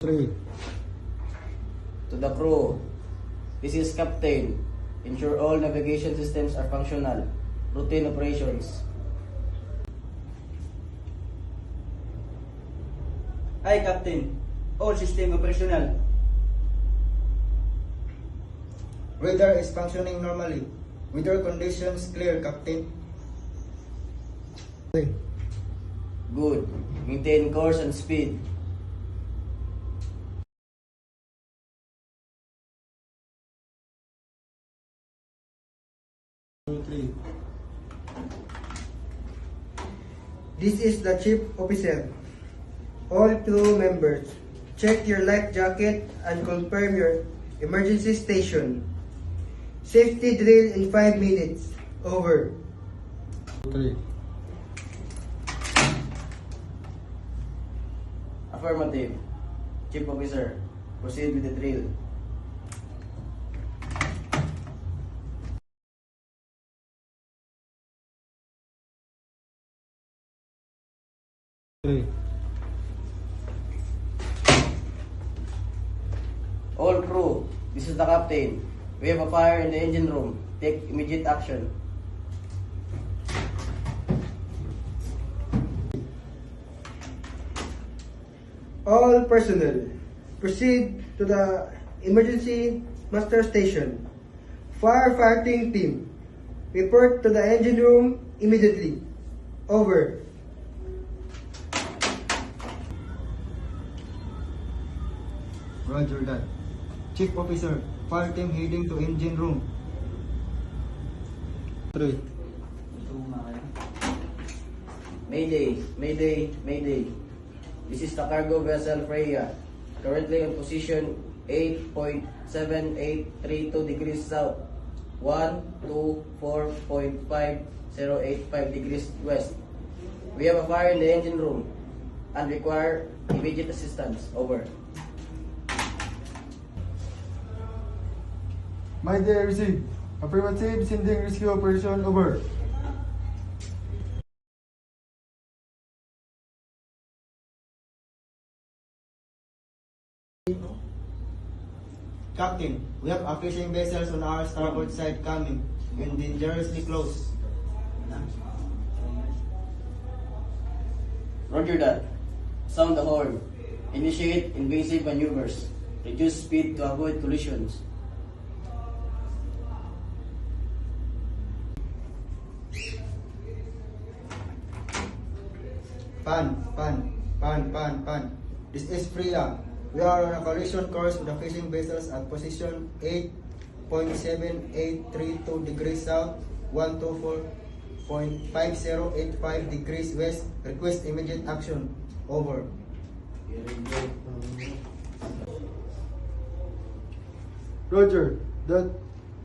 3. To the crew, this is Captain. Ensure all navigation systems are functional. Routine operations. Hi, Captain. All system operational. Radar is functioning normally. Weather conditions clear, Captain. Good. Maintain course and speed. This is the Chief Officer. All crew members, check your life jacket and confirm your emergency station. Safety drill in 5 minutes. Over. 3. Affirmative. Chief Officer, proceed with the drill. All crew, this is the captain. We have a fire in the engine room. Take immediate action. All personnel, proceed to the emergency master station. Firefighting team, report to the engine room immediately. Over. Roger that. Chief Officer, fire team heading to engine room. 3. Mayday, mayday, mayday. This is the cargo vessel Freya, currently on position 8.7832 degrees south, 124.5085 degrees west. We have a fire in the engine room and require immediate assistance. Over. My dear, receive. Affirmative, sending rescue operation. Over. Captain, we have a fishing vessels on our starboard side coming and dangerously close. Roger that. Sound the horn. Initiate invasive maneuvers. Reduce speed to avoid collisions. Pan. This is Freya. We are on a collision course with the fishing vessels at position 8.7832 degrees south, 124.5085 degrees west. Request immediate action. Over. Roger. That.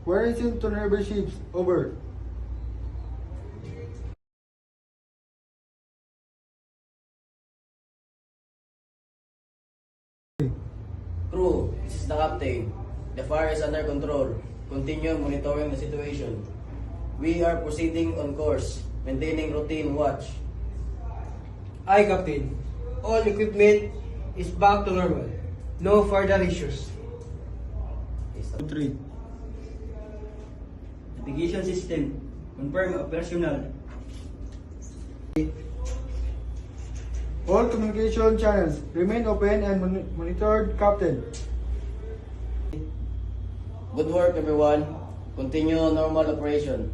Warning to nearby ships. Over. Crew, this is the captain. The fire is under control. Continue monitoring the situation. We are proceeding on course, maintaining routine watch. Aye, Captain. All equipment is back to normal. No further issues. 3. Navigation system. Confirm operational. All communication channels remain open and monitored, Captain. Good work, everyone. Continue normal operation.